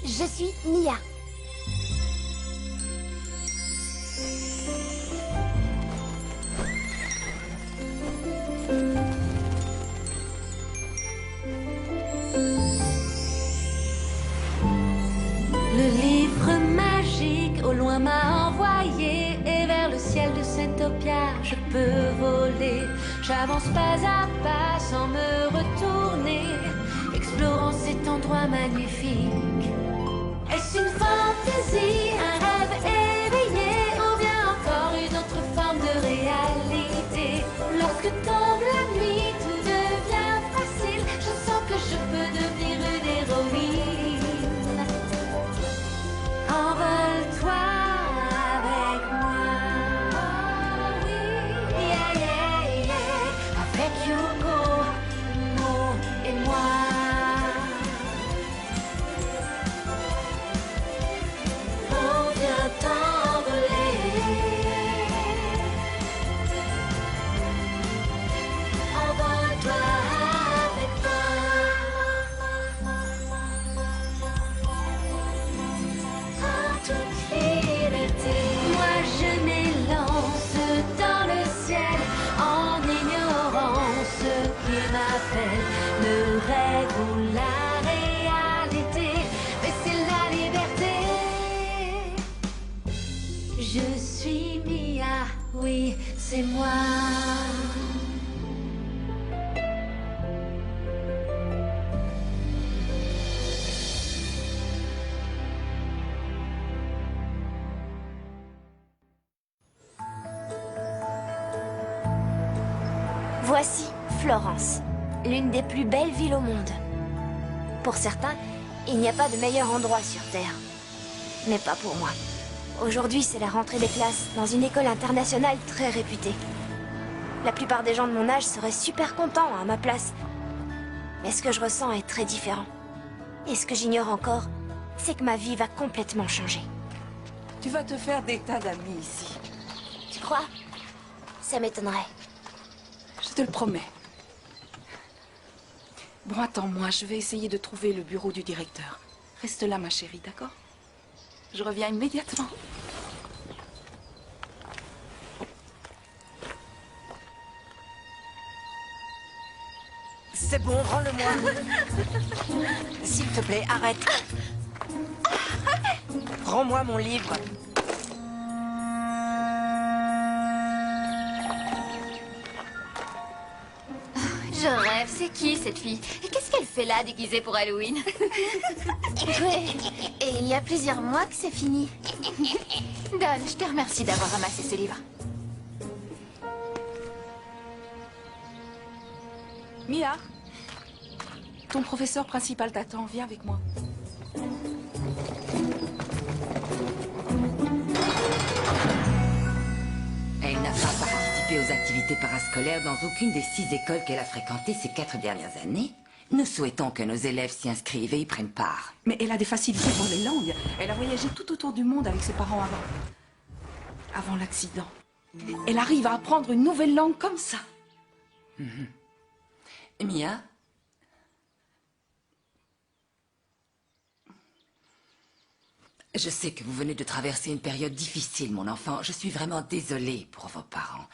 Je suis Mia. Le livre magique au loin m'a envoyé, et vers le ciel de Centopia je peux voler. J'avance pas à pas sans me retourner, explorant cet endroit magnifique. Est-ce une fantaisie, un rêve éveillé, ou bien encore une autre forme de réalité? Lorsque tombe la nuit, tout devient facile. Je sens que je peux devenir une héroïne. Envole-toi avec moi. Oh oui, yeah, yeah, yeah. Avec Yoko, Mo et moi. On vient t'envoler. Envole-toi avec en toute liberté. Moi je m'élance dans le ciel en ignorant ce qui m'appelle, le rêve ou la réalité, mais c'est la liberté. Je suis Mia, oui, c'est moi. Voici Florence, l'une des plus belles villes au monde. Pour certains, il n'y a pas de meilleur endroit sur Terre. Mais pas pour moi. Aujourd'hui, c'est la rentrée des classes dans une école internationale très réputée. La plupart des gens de mon âge seraient super contents à ma place. Mais ce que je ressens est très différent. Et ce que j'ignore encore, c'est que ma vie va complètement changer. Tu vas te faire des tas d'amis ici. Tu crois? Ça m'étonnerait. Je te le promets. Bon, attends-moi, je vais essayer de trouver le bureau du directeur. Reste là, ma chérie, d'accord? Je reviens immédiatement. C'est bon, rends-le-moi. S'il te plaît, arrête. Rends-moi mon livre. Je rêve, c'est qui cette fille? Et qu'est-ce qu'elle fait là, déguisée pour Halloween? Ouais, et il y a plusieurs mois que c'est fini. Don, je te remercie d'avoir ramassé ce livre. Mia, ton professeur principal t'attend, viens avec moi. Elle n'a pas participé aux activités parascolaires dans aucune des 6 écoles qu'elle a fréquentées ces 4 dernières années. Nous souhaitons que nos élèves s'y inscrivent et y prennent part. Mais elle a des facilités pour les langues. Elle a voyagé tout autour du monde avec ses parents avant l'accident. Elle arrive à apprendre une nouvelle langue comme ça. Mia? Je sais que vous venez de traverser une période difficile, mon enfant. Je suis vraiment désolée pour vos parents.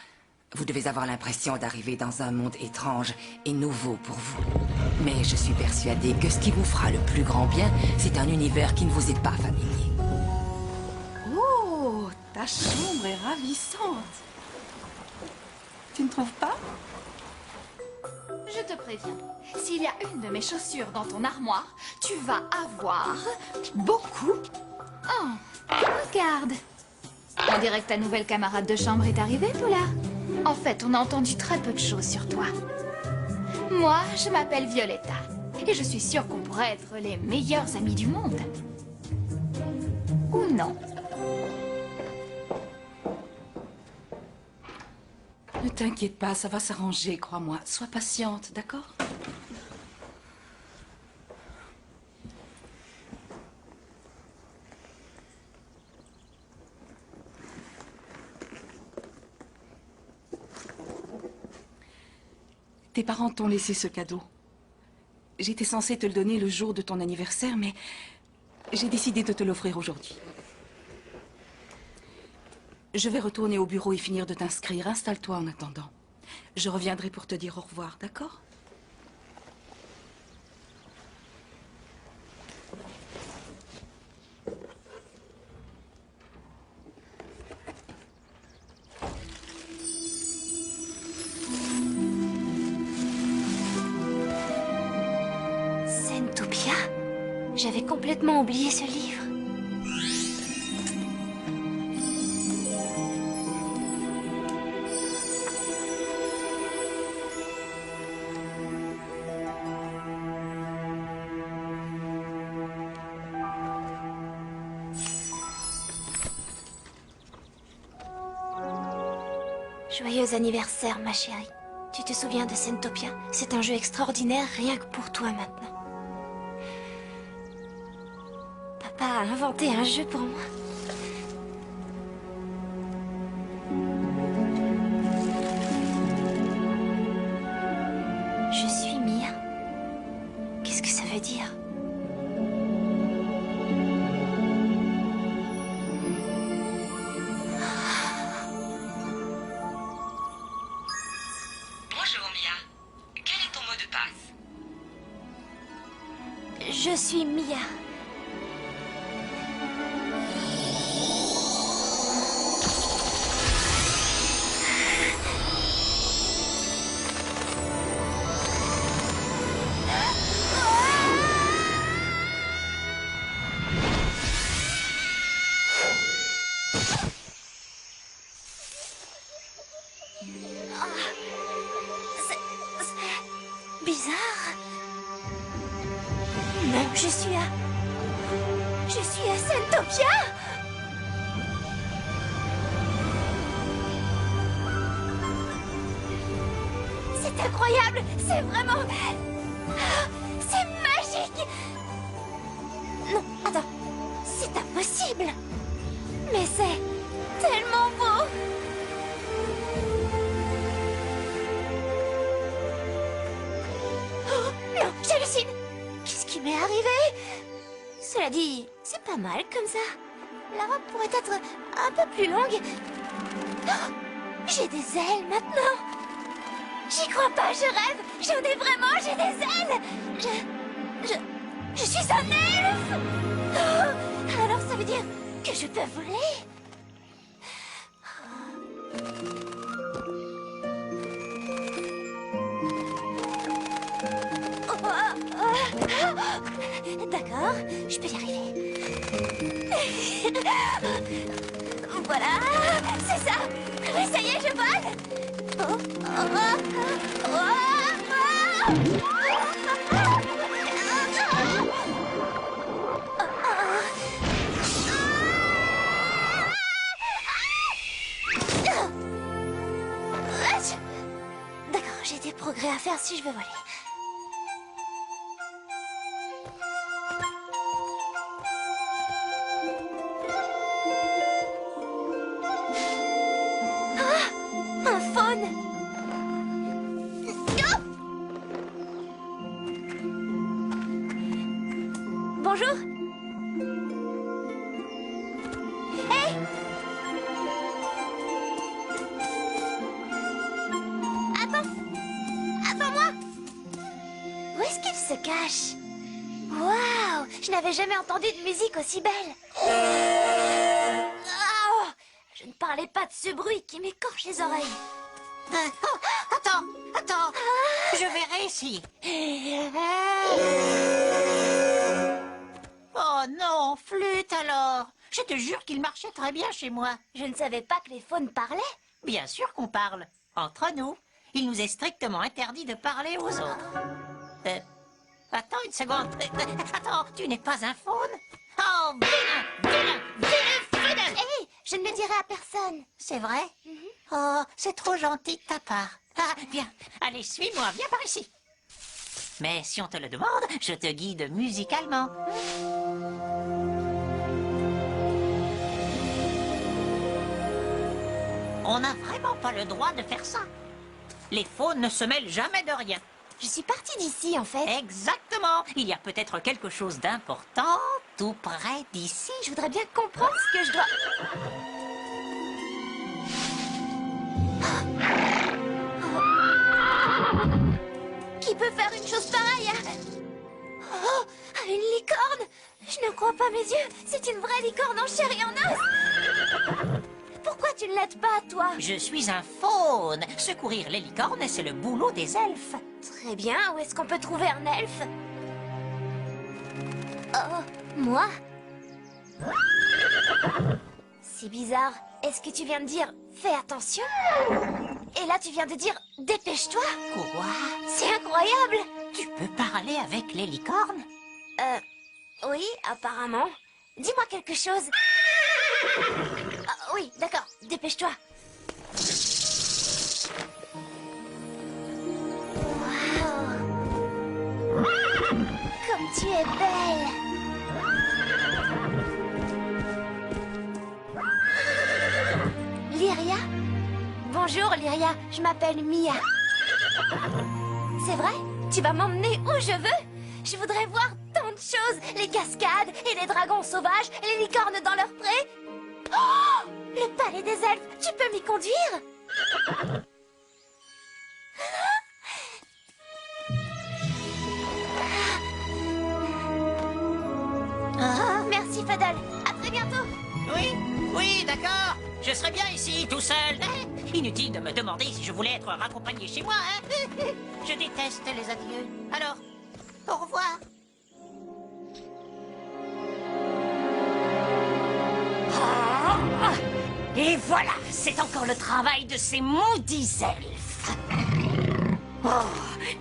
Vous devez avoir l'impression d'arriver dans un monde étrange et nouveau pour vous. Mais je suis persuadée que ce qui vous fera le plus grand bien, c'est un univers qui ne vous est pas familier. Oh, ta chambre est ravissante. Tu ne trouves pas? Je te préviens, s'il y a une de mes chaussures dans ton armoire, tu vas avoir beaucoup. Oh, regarde. On dirait que ta nouvelle camarade de chambre est arrivée, Paula. En fait, on a entendu très peu de choses sur toi. Moi, je m'appelle Violetta. Et je suis sûre qu'on pourrait être les meilleurs amis du monde. Ou non? Ne t'inquiète pas, ça va s'arranger, crois-moi. Sois patiente, d'accord? Tes parents t'ont laissé ce cadeau. J'étais censée te le donner le jour de ton anniversaire, mais J'ai décidé de te l'offrir aujourd'hui. Je vais retourner au bureau et finir de t'inscrire. Installe-toi en attendant. Je reviendrai pour te dire au revoir, d'accord? Sentopia? J'avais complètement oublié ce livre. Joyeux anniversaire, ma chérie. Tu te souviens de Sentopia? C'est un jeu extraordinaire rien que pour toi maintenant. Papa a inventé un jeu pour moi. Je suis Mia. Qu'est-ce que ça veut dire? Bonjour Mia. Quel est ton mot de passe? Je suis Mia. C'est bizarre. Non, je suis à Sentopia. C'est incroyable, c'est vraiment... C'est magique. Non, attends, c'est impossible. Mais c'est tellement beau. Oh, non, j'hallucine. Qu'est-ce qui m'est arrivé? Cela dit, c'est pas mal comme ça. La robe pourrait être un peu plus longue. Oh, j'ai des ailes maintenant. J'y crois pas, je rêve. J'en ai vraiment, j'ai des ailes. Je suis un elfe. Oh, alors ça veut dire que je peux voler. D'accord, je peux y arriver. Voilà, c'est ça. Oui, ça y est, je vole. Oh, oh, d'accord, j'ai des progrès à faire si je veux voler. Un faune. Bonjour. Hé! Attends-moi. Où est-ce qu'il se cache? Waouh! Je n'avais jamais entendu de musique aussi belle. Oh, je ne parlais pas de ce bruit qui m'écorche les oreilles. Attends, je verrai ici. Oh non, flûte alors. Je te jure qu'il marchait très bien chez moi. Je ne savais pas que les faunes parlaient. Bien sûr qu'on parle. Entre nous, il nous est strictement interdit de parler aux autres. Attends une seconde. Attends, tu n'es pas un faune? Oh, vilain, Hé, je ne le dirai à personne. C'est vrai? Oh, c'est trop gentil de ta part. Ah, viens, allez, suis-moi, viens par ici. Mais si on te le demande, je te guide musicalement. On n'a vraiment pas le droit de faire ça. Les faunes ne se mêlent jamais de rien. Je suis partie d'ici, en fait. Exactement. Il y a peut-être quelque chose d'important tout près d'ici. Je voudrais bien comprendre ce que je dois... Qui peut faire une chose pareille? Oh, une licorne! Je ne crois pas mes yeux. C'est une vraie licorne en chair et en os. Pourquoi tu ne l'aides pas, toi? Je suis un faune. Secourir les licornes, c'est le boulot des elfes. Très bien. Où est-ce qu'on peut trouver un elfe? Oh, moi? C'est bizarre. Est-ce que tu viens de dire « fais attention » et là tu viens de dire « dépêche-toi » Quoi? C'est incroyable! Tu peux parler avec les licornes? Oui, apparemment. Dis-moi quelque chose. Ah, oui, d'accord, dépêche-toi. Waouh! Comme tu es belle! Lyria? Bonjour Lyria, je m'appelle Mia. C'est vrai? Tu vas m'emmener où je veux? Je voudrais voir tant de choses. Les cascades et les dragons sauvages et les licornes dans leur pré. Oh! Le palais des elfes, tu peux m'y conduire? Merci Fadal, à très bientôt. Oui, d'accord. Je serai bien ici, tout seul. Inutile de me demander si je voulais être raccompagné chez moi, hein. Je déteste les adieux. Alors, au revoir. Et voilà, c'est encore le travail de ces maudits elfes. Oh,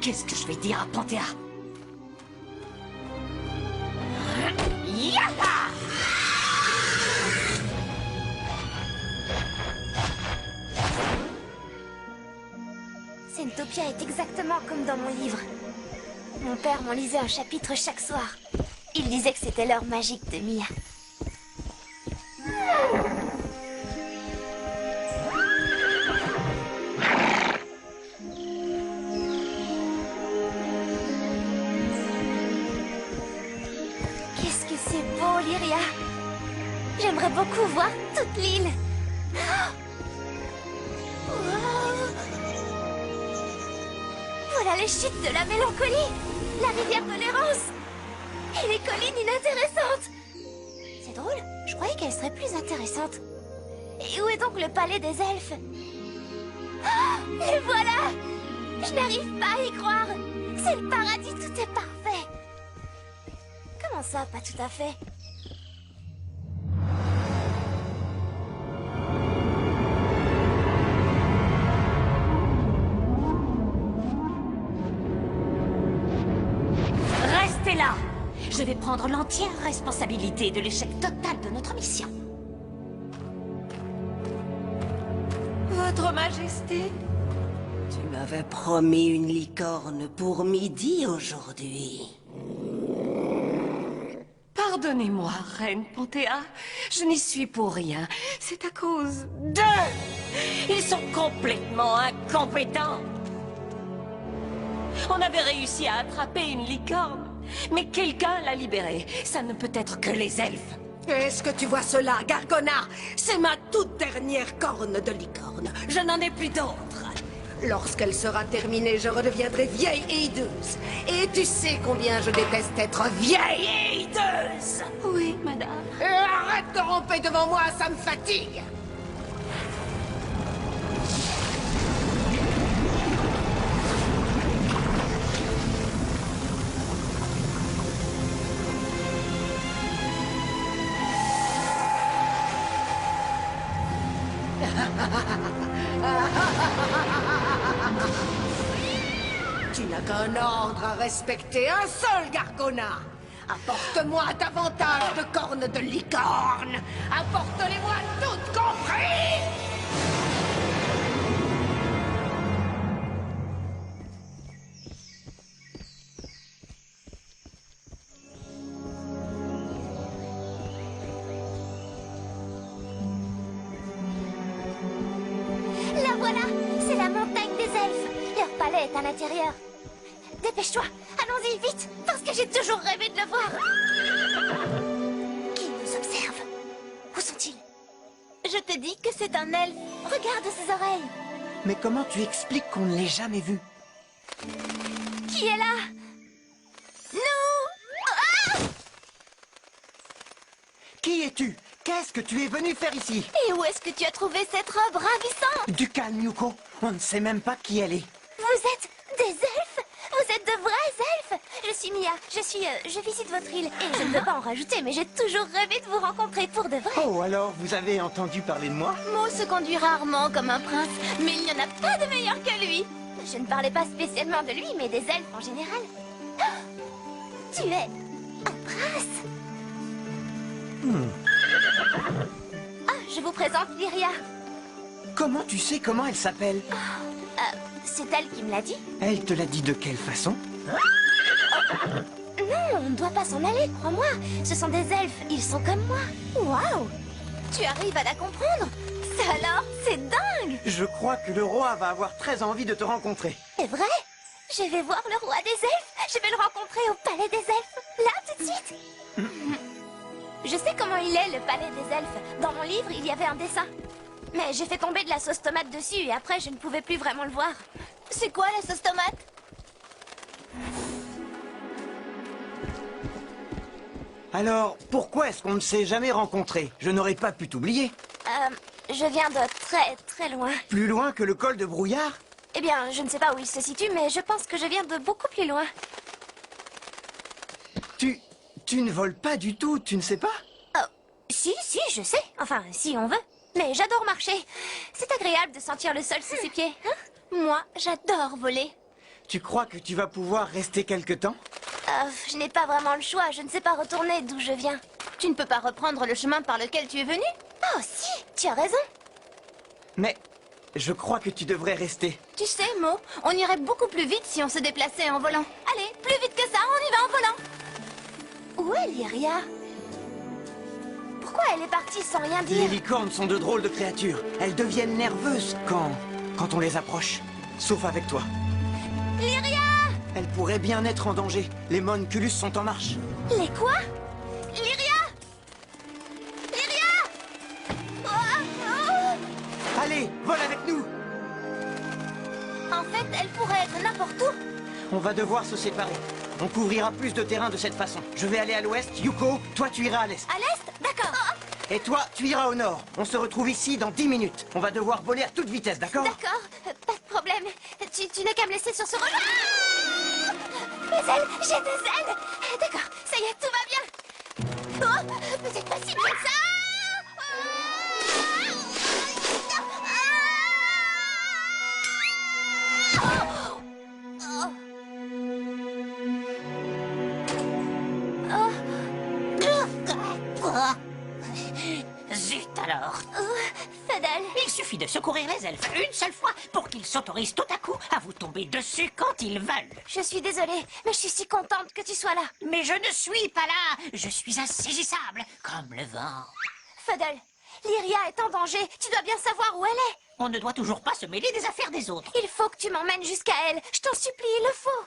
qu'est-ce que je vais dire à Panthéa? Yaha! Sentopia est exactement comme dans mon livre. Mon père m'en lisait un chapitre chaque soir. Il disait que c'était l'heure magique de Mia. Qu'est-ce que c'est beau, Lyria! J'aimerais beaucoup voir toute l'île. Voilà les chutes de la mélancolie, la rivière de l'errance et les collines inintéressantes. C'est drôle, je croyais qu'elles seraient plus intéressantes. Et où est donc le palais des elfes? Et voilà! Je n'arrive pas à y croire. C'est le paradis, tout est parfait. Comment ça, pas tout à fait? Restez là. Je vais prendre l'entière responsabilité de l'échec total de notre mission. Votre Majesté, tu m'avais promis une licorne pour midi aujourd'hui. Pardonnez-moi, Reine Panthéa, je n'y suis pour rien. C'est à cause Deux! Ils sont complètement incompétents. On avait réussi à attraper une licorne, mais quelqu'un l'a libérée. Ça ne peut être que les elfes. Est-ce que tu vois cela, Gargona? C'est ma toute dernière corne de licorne. Je n'en ai plus d'autres. Lorsqu'elle sera terminée, je redeviendrai vieille et hideuse. Et tu sais combien je déteste être vieille et hideuse. Oui, madame. Et arrête de ramper devant moi, ça me fatigue. Tu n'as qu'un ordre à respecter, un seul, Gargona. Apporte-moi davantage de cornes de licorne. Apporte-les-moi toutes compris. La voilà! C'est la montagne des elfes. Leur palais est à l'intérieur. Dépêche-toi, allons-y vite, parce que j'ai toujours rêvé de le voir. Je te dis que c'est un elfe. Regarde ses oreilles. Mais comment tu expliques qu'on ne l'ait jamais vu? Qui est là? Nous! Ah! Qui es-tu? Qu'est-ce que tu es venu faire ici? Et où est-ce que tu as trouvé cette robe ravissante? Du calme, Yuko. On ne sait même pas qui elle est. Vous êtes des elfes? Vous êtes de vrais elfes? Je suis Mia, je visite votre île. Et je ne peux pas en rajouter, mais j'ai toujours rêvé de vous rencontrer pour de vrai. Oh, alors vous avez entendu parler de moi? Mo se conduit rarement comme un prince, mais il n'y en a pas de meilleur que lui. Je ne parlais pas spécialement de lui, mais des elfes en général. Ah, tu es un prince? Ah, je vous présente Lyria. Comment tu sais comment elle s'appelle? C'est elle qui me l'a dit. Elle te l'a dit de quelle façon? Non, on ne doit pas s'en aller, crois-moi. Ce sont des elfes, ils sont comme moi. Waouh! Tu arrives à la comprendre? Ça alors, c'est dingue! Je crois que le roi va avoir très envie de te rencontrer. C'est vrai? Je vais voir le roi des elfes. Je vais le rencontrer au palais des elfes. Là, tout de suite. Je sais comment il est, le palais des elfes. Dans mon livre, il y avait un dessin. Mais j'ai fait tomber de la sauce tomate dessus et après, je ne pouvais plus vraiment le voir. C'est quoi la sauce tomate? Alors, pourquoi est-ce qu'on ne s'est jamais rencontrés? Je n'aurais pas pu t'oublier. Je viens de très très loin. Plus loin que le col de Brouillard? Eh bien, je ne sais pas où il se situe, mais je pense que je viens de beaucoup plus loin. Tu ne voles pas du tout, tu ne sais pas? Oh, si, je sais. Enfin, si on veut. Mais j'adore marcher. C'est agréable de sentir le sol sous ses pieds. Hein? Moi, j'adore voler. Tu crois que tu vas pouvoir rester quelque temps? Je n'ai pas vraiment le choix. Je ne sais pas retourner d'où je viens. Tu ne peux pas reprendre le chemin par lequel tu es venu? Oh, si, tu as raison. Mais je crois que tu devrais rester. Tu sais, Mo, on irait beaucoup plus vite si on se déplaçait en volant. Allez, plus vite que ça, on y va en volant. Où est Lyria? Pourquoi elle est partie sans rien Les dire? licornes sont de drôles de créatures. Elles deviennent nerveuses quand on les approche. Sauf avec toi. Lyria! Elles pourraient bien être en danger. Les Monculus sont en marche. Les quoi? Lyria! Lyria! Allez, vole avec nous! En fait, elle pourrait être n'importe où. On va devoir se séparer. On couvrira plus de terrain de cette façon. Je vais aller à l'ouest, Yuko, toi tu iras à l'est. À l'est? D'accord. Et toi, tu iras au nord. On se retrouve ici dans 10 minutes. On va devoir voler à toute vitesse, d'accord? D'accord, pas de problème. Tu n'as qu'à me laisser sur ce rocher. Ah! Mes ailes, j'ai des ailes. D'accord, ça y est, tout va bien. Oh, peut-être pas si bien que ça. Zut alors! Fadal, Il suffit de secourir les elfes une seule fois pour qu'ils s'autorisent tout à coup à vous tomber dessus quand ils veulent. je suis désolée, mais je suis si contente que tu sois là. Mais je ne suis pas là! Je suis insaisissable, comme le vent. Fadal, Lyria est en danger. Tu dois bien savoir où elle est. On ne doit toujours pas se mêler des affaires des autres. Il faut que tu m'emmènes jusqu'à elle. Je t'en supplie, il le faut.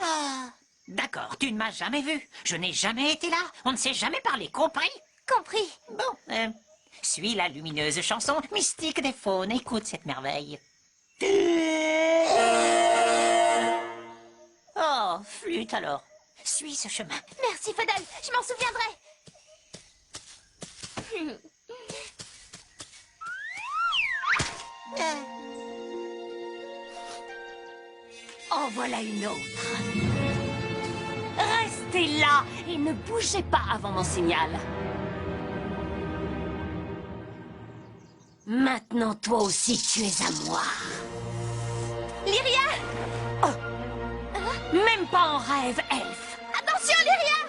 D'accord, tu ne m'as jamais vu. Je n'ai jamais été là. On ne s'est jamais parlé, compris? Compris. Bon, suis la lumineuse chanson mystique des faunes. Écoute cette merveille. Oh, flûte alors. Suis ce chemin. Merci, Fadal. Je m'en souviendrai. En voilà une autre. Restez là et ne bougez pas avant mon signal. Maintenant, toi aussi, tu es à moi. Lyria! Même pas en rêve, elfe. Attention, Lyria!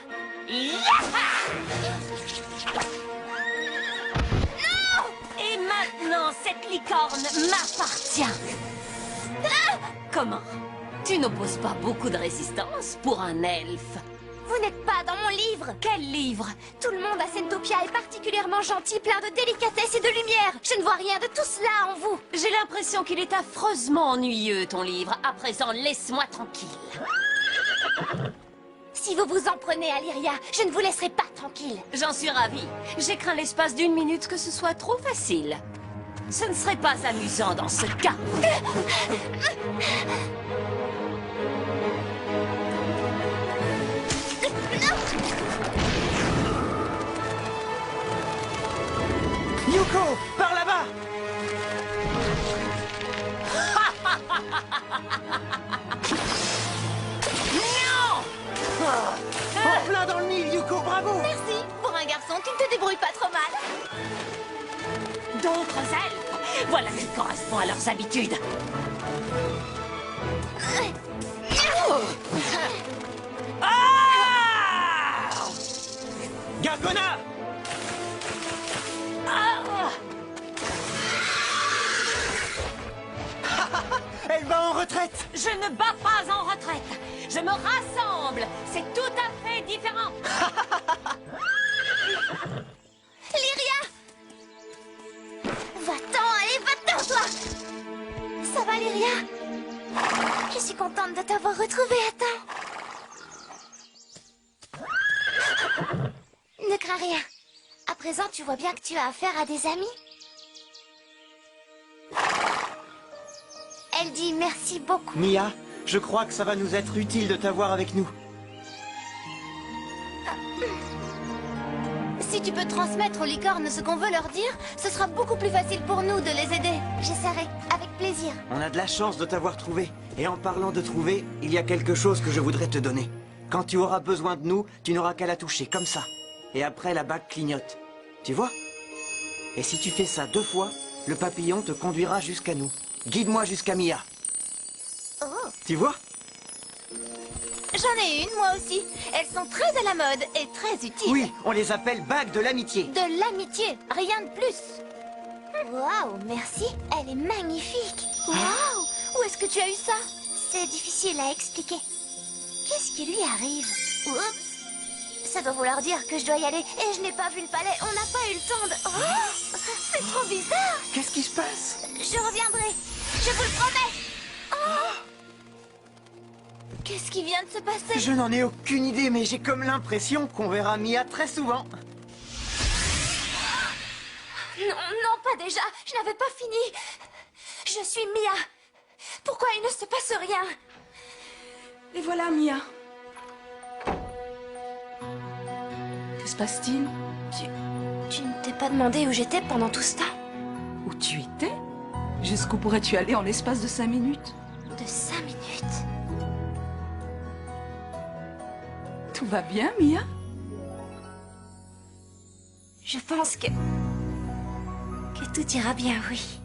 Et maintenant, cette licorne m'appartient. Comment? Tu n'opposes pas beaucoup de résistance pour un elfe. Vous n'êtes pas dans mon livre. Quel livre? Tout le monde à Sentopia est particulièrement gentil, plein de délicatesse et de lumière. Je ne vois rien de tout cela en vous. J'ai l'impression qu'il est affreusement ennuyeux, ton livre. À présent, laisse-moi tranquille. Si vous vous en prenez à Lyria, je ne vous laisserai pas tranquille. J'en suis ravie. J'ai craint l'espace d'une minute que ce soit trop facile. Ce ne serait pas amusant dans ce cas. Yuko, par là-bas! Non! En plein dans le mille, Yuko, bravo! Merci. Pour un garçon, tu ne te débrouilles pas trop mal. D'autres elfes! Voilà qui correspond à leurs habitudes. Ah! Gargona! Ah! Elle va en retraite! Je ne bats pas en retraite. Je me rassemble. C'est tout à fait différent. Lyria! Va-t'en, allez, va-t'en, toi! Ça va, Lyria? Je suis contente de t'avoir retrouvée à temps. Ne crains rien. À présent, tu vois bien que tu as affaire à des amis. Elle dit merci beaucoup. Mia, je crois que ça va nous être utile de t'avoir avec nous. Si tu peux transmettre aux licornes ce qu'on veut leur dire, ce sera beaucoup plus facile pour nous de les aider. J'essaierai, avec plaisir. On a de la chance de t'avoir trouvé. Et en parlant de trouver, il y a quelque chose que je voudrais te donner. Quand tu auras besoin de nous, tu n'auras qu'à la toucher, comme ça. Et après, la bague clignote. Tu vois? Et si tu fais ça 2 fois, le papillon te conduira jusqu'à nous. Guide-moi jusqu'à Mia. Oh, Tu vois? j'en ai une, moi aussi. Elles sont très à la mode et très utiles. Oui, on les appelle bagues de l'amitié. De l'amitié, rien de plus. Waouh, merci. Elle est magnifique. Waouh, où est-ce que tu as eu ça? C'est difficile à expliquer. Qu'est-ce qui lui arrive? Oups. Ça doit vouloir dire que je dois y aller et je n'ai pas vu le palais. On n'a pas eu le temps de... Oh, c'est trop bizarre. Qu'est-ce qui se passe? Je reviendrai. Je vous le promets. Oh. Qu'est-ce qui vient de se passer? Je n'en ai aucune idée, mais j'ai comme l'impression qu'on verra Mia très souvent. Non, non, pas déjà. Je n'avais pas fini. Je suis Mia. Pourquoi il ne se passe rien? Et voilà, Mia. Que se passe-t-il? Tu ne t'es pas demandé où j'étais pendant tout ce temps? Où tu étais? Jusqu'où pourrais-tu aller en l'espace de 5 minutes? De 5 minutes. Tout va bien, Mia? Je pense que tout ira bien, oui.